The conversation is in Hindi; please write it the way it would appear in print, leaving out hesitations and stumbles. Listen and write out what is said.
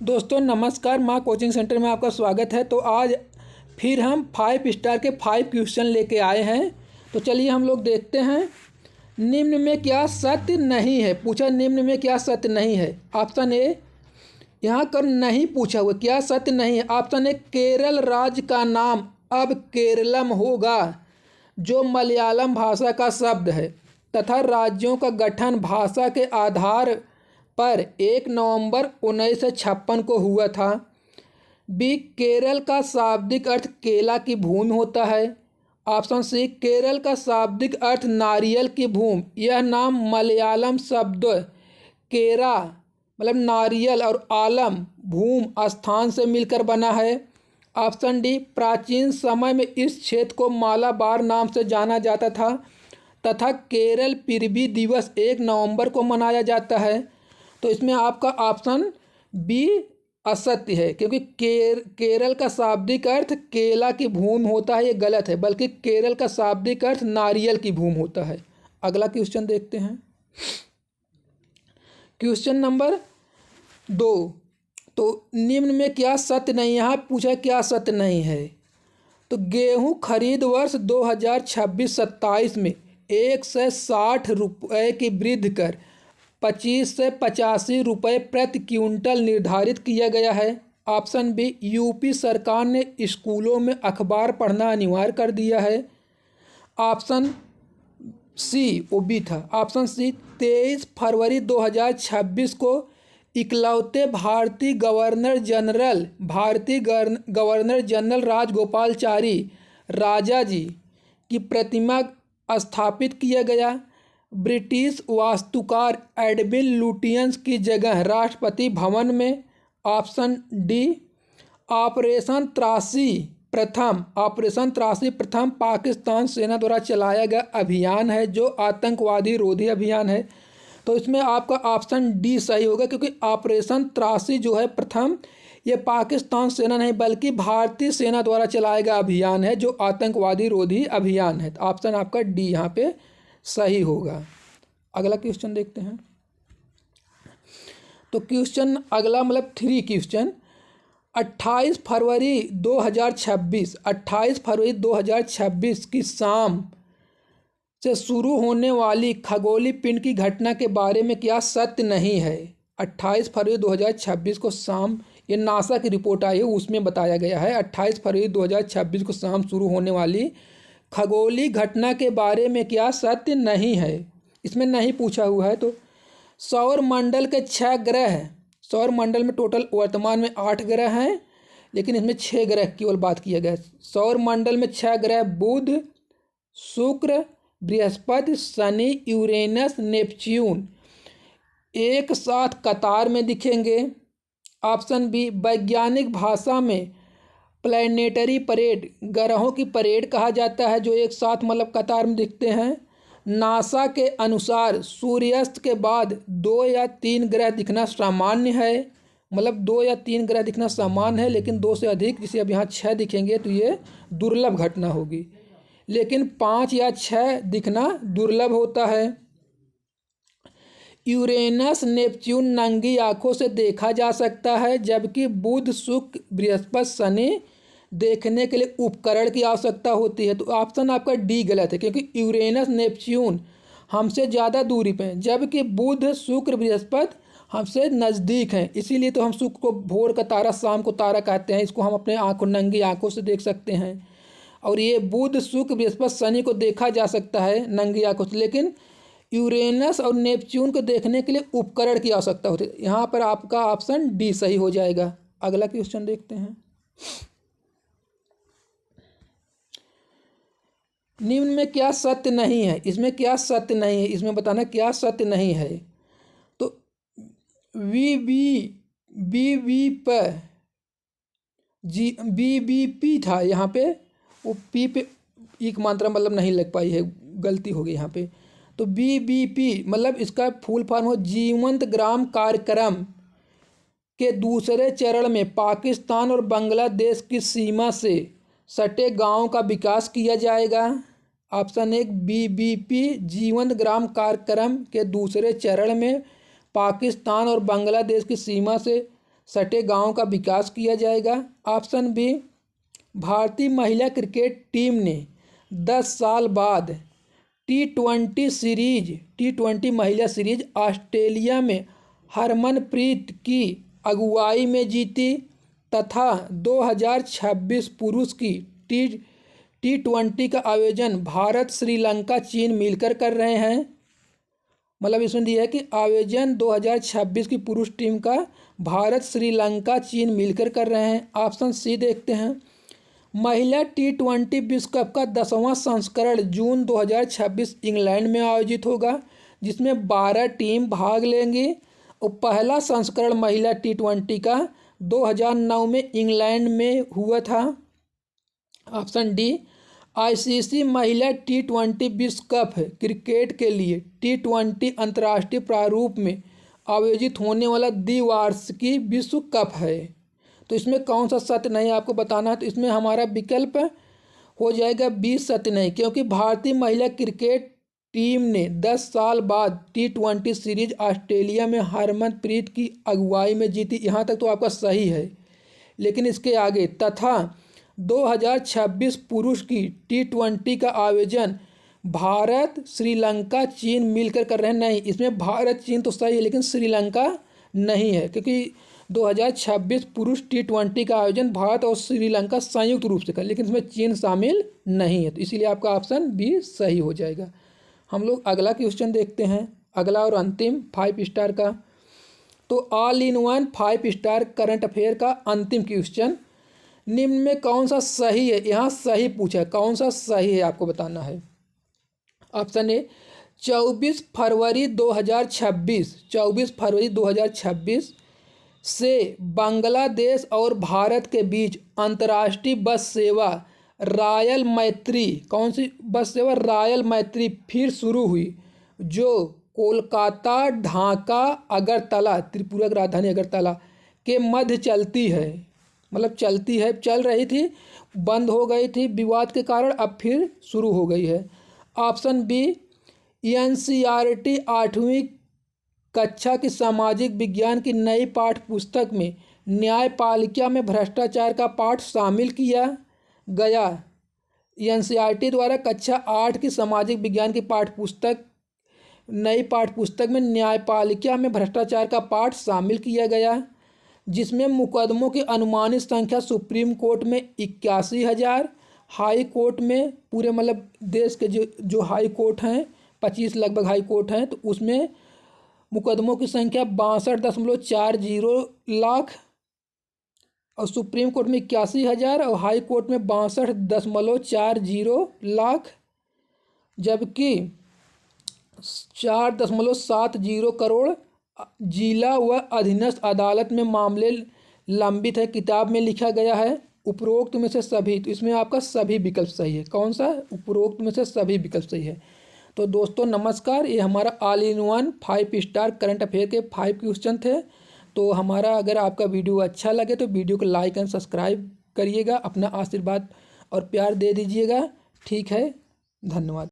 दोस्तों नमस्कार, माँ कोचिंग सेंटर में आपका स्वागत है। तो आज फिर हम 5 स्टार के 5 क्वेश्चन लेके आए हैं। तो चलिए हम लोग देखते हैं। निम्न में क्या सत्य नहीं है, पूछा निम्न में क्या सत्य नहीं है। ऑप्शन ए, यहाँ कर नहीं पूछा हुआ क्या सत्य नहीं है। ऑप्शन ए, केरल राज्य का नाम अब केरलम होगा, जो मलयालम भाषा का शब्द है, तथा राज्यों का गठन भाषा के आधार पर 1 नवंबर 1956 को हुआ था। बी, केरल का शाब्दिक अर्थ केला की भूमि होता है। ऑप्शन सी, केरल का शाब्दिक अर्थ नारियल की भूमि। यह नाम मलयालम शब्द केरा मतलब नारियल और आलम भूमि स्थान से मिलकर बना है। ऑप्शन डी, प्राचीन समय में इस क्षेत्र को मालाबार नाम से जाना जाता था तथा केरल पृथ्वी दिवस 1 नवंबर को मनाया जाता है। तो इसमें आपका ऑप्शन बी असत्य है, क्योंकि केरल का शाब्दिक अर्थ केला की भूमि होता है, ये गलत है, बल्कि केरल का शाब्दिक अर्थ नारियल की भूमि होता है। अगला क्वेश्चन देखते हैं। क्वेश्चन नंबर 2, तो निम्न में क्या सत्य नहीं, यहाँ पूछा क्या सत्य नहीं है। तो गेहूँ खरीद वर्ष 2026-27 में 160 रुपये की वृद्धि कर 25 से 85 रुपये प्रति क्विंटल निर्धारित किया गया है। ऑप्शन बी, यूपी सरकार ने स्कूलों में अखबार पढ़ना अनिवार्य कर दिया है। ऑप्शन सी, वो बी था। ऑप्शन सी, 23 फरवरी 2026 को इकलौते भारतीय गवर्नर जनरल राजगोपालचारी राजा जी की प्रतिमा स्थापित किया गया। ब्रिटिश वास्तुकार एडविन लुटियंस की जगह राष्ट्रपति भवन में। ऑप्शन डी, ऑपरेशन त्रासी प्रथम पाकिस्तान सेना द्वारा चलाया गया अभियान है, जो आतंकवादी रोधी अभियान है। तो इसमें आपका ऑप्शन डी सही होगा, क्योंकि ऑपरेशन त्रासी जो है प्रथम, ये पाकिस्तान सेना नहीं बल्कि भारतीय सेना द्वारा चलाया गया अभियान है, जो आतंकवादी रोधी अभियान है। तो ऑप्शन आपका डी यहाँ पे सही होगा। अगला क्वेश्चन देखते हैं। तो क्वेश्चन अगला मतलब 3 क्वेश्चन। 28 फरवरी 2026 की शाम से शुरू होने वाली खगोलीय पिंड की घटना के बारे में क्या सत्य नहीं है। 28 फरवरी 2026 को शाम, ये नासा की रिपोर्ट आई है, उसमें बताया गया है 28 फरवरी 2026 को शाम शुरू होने वाली खगोलीय घटना के बारे में क्या सत्य नहीं है। इसमें नहीं पूछा हुआ है। तो सौर मंडल के 6 ग्रह हैं। सौर मंडल में टोटल वर्तमान में 8 ग्रह हैं, लेकिन इसमें 6 ग्रह केवल बात किया गया है। सौर मंडल में 6 ग्रह बुध, शुक्र, बृहस्पति, शनि, यूरेनस, नेपच्यून एक साथ कतार में दिखेंगे। ऑप्शन बी, वैज्ञानिक भाषा में प्लैनेटरी परेड ग्रहों की परेड कहा जाता है, जो एक साथ मतलब कतार में दिखते हैं। नासा के अनुसार सूर्यास्त के बाद 2 या 3 ग्रह दिखना सामान्य है, मतलब 2 या 3 ग्रह दिखना सामान्य है, लेकिन 2 से अधिक, जैसे अब यहाँ 6 दिखेंगे तो ये दुर्लभ घटना होगी, लेकिन 5 या 6 दिखना दुर्लभ होता है। यूरेनस, नेपच्यून नंगी आंखों से देखा जा सकता है, जबकि बुध, शुक्र, बृहस्पति, शनि देखने के लिए उपकरण की आवश्यकता होती है। तो ऑप्शन आपका डी गलत है, क्योंकि यूरेनस, नेपच्यून हमसे ज़्यादा दूरी पे हैं, जबकि बुध, शुक्र, बृहस्पति हमसे नज़दीक हैं। इसीलिए तो हम शुक्र को भोर का तारा, शाम को तारा कहते हैं। इसको हम अपने नंगी आंखों से देख सकते हैं। और ये बुध, शुक्र, बृहस्पति, शनि को देखा जा सकता है नंगी आंखों से, लेकिन यूरेनस और नेपच्यून को देखने के लिए उपकरण की आवश्यकता होती है। यहाँ पर आपका ऑप्शन डी सही हो जाएगा। अगला क्वेश्चन देखते हैं। निम्न में क्या सत्य नहीं है, इसमें क्या सत्य नहीं है, इसमें बताना क्या सत्य नहीं है। तो बीबीपी था यहाँ पे, वो पी पे एक मात्रा मतलब नहीं लग पाई है, गलती हो गई यहाँ पे। तो बीबीपी मतलब इसका फुल फॉर्म हो जीवंत ग्राम कार्यक्रम के दूसरे चरण में पाकिस्तान और बांग्लादेश की सीमा से सटे गांव का विकास किया जाएगा। ऑप्शन 1, बीबीपी जीवंत ग्राम कार्यक्रम के दूसरे चरण में पाकिस्तान और बांग्लादेश की सीमा से सटे गांव का विकास किया जाएगा। ऑप्शन बी, भारतीय महिला क्रिकेट टीम ने 10 साल बाद टी20 महिला सीरीज ऑस्ट्रेलिया में हरमनप्रीत की अगुवाई में जीती तथा 2026 पुरुष की टी20 का आयोजन भारत, श्रीलंका, चीन मिलकर कर रहे हैं। मतलब इसमें दिया है कि आयोजन 2026 की पुरुष टीम का भारत, श्रीलंका, चीन मिलकर कर रहे हैं। ऑप्शन सी देखते हैं, महिला टी20 विश्व कप का 10वां संस्करण जून 2026 इंग्लैंड में आयोजित होगा, जिसमें 12 टीम भाग लेंगी और पहला संस्करण महिला टी20 का 2009 में इंग्लैंड में हुआ था। ऑप्शन डी, आईसीसी महिला टी20 विश्व कप क्रिकेट के लिए टी20 अंतर्राष्ट्रीय प्रारूप में आयोजित होने वाला द्विवार्षिकी विश्व कप है। तो इसमें कौन सा सत्य नहीं आपको बताना है। तो इसमें हमारा विकल्प हो जाएगा बी, सत्य नहीं, क्योंकि भारतीय महिला क्रिकेट टीम ने 10 साल बाद टी20 सीरीज ऑस्ट्रेलिया में हरमनप्रीत की अगुवाई में जीती। यहाँ तक तो आपका सही है, लेकिन इसके आगे तथा 2026 पुरुष की टी20 का आयोजन भारत, श्रीलंका, चीन मिलकर कर रहे हैं, नहीं, इसमें भारत, चीन तो सही है लेकिन श्रीलंका नहीं है, क्योंकि 2026 पुरुष टी20 का आयोजन भारत और श्रीलंका संयुक्त रूप से कर, लेकिन इसमें चीन शामिल नहीं है। तो इसीलिए आपका ऑप्शन बी सही हो जाएगा। हम लोग अगला क्वेश्चन देखते हैं, अगला और अंतिम 5 स्टार का। तो all in one 5 star current affair का अंतिम क्वेश्चन, निम्न में कौन सा सही है। यहाँ सही पूछा है, कौन सा सही है आपको बताना है। ऑप्शन ए, 24 फरवरी 2026 से बांग्लादेश और भारत के बीच अंतर्राष्ट्रीय बस सेवा रॉयल मैत्री, कौन सी बस सेवा, रॉयल मैत्री फिर शुरू हुई, जो कोलकाता, ढाका, अगरतला, त्रिपुरा की राजधानी अगरतला के मध्य चलती है। मतलब चलती है, चल रही थी, बंद हो गई थी विवाद के कारण, अब फिर शुरू हो गई है। ऑप्शन बी, एनसीईआरटी 8वीं कक्षा की सामाजिक विज्ञान की नई पाठ्य पुस्तक में न्यायपालिका में भ्रष्टाचार का पाठ शामिल किया गया। एनसीईआरटी द्वारा कक्षा 8 की सामाजिक विज्ञान की नई पाठ्य पुस्तक में न्यायपालिका में भ्रष्टाचार का पाठ शामिल किया गया, जिसमें मुकदमों की अनुमानित संख्या सुप्रीम कोर्ट में 81,000, हाई कोर्ट में पूरे मतलब देश के जो हाई कोर्ट हैं 25 लगभग हाई कोर्ट हैं, तो उसमें मुकदमों की संख्या 62.40 लाख और सुप्रीम कोर्ट में 81,000 और हाई कोर्ट में 62.40 लाख, जबकि 4.70 करोड़ जिला व अधीनस्थ अदालत में मामले लंबित है, किताब में लिखा गया है। उपरोक्त में से सभी, तो इसमें आपका सभी विकल्प सही है। कौन सा, उपरोक्त में से सभी विकल्प सही है। तो दोस्तों नमस्कार, ये हमारा all in one 5 star current affair के 5 क्वेश्चन थे। तो हमारा अगर आपका वीडियो अच्छा लगे तो वीडियो को लाइक एंड सब्सक्राइब करिएगा, अपना आशीर्वाद और प्यार दे दीजिएगा। ठीक है, धन्यवाद।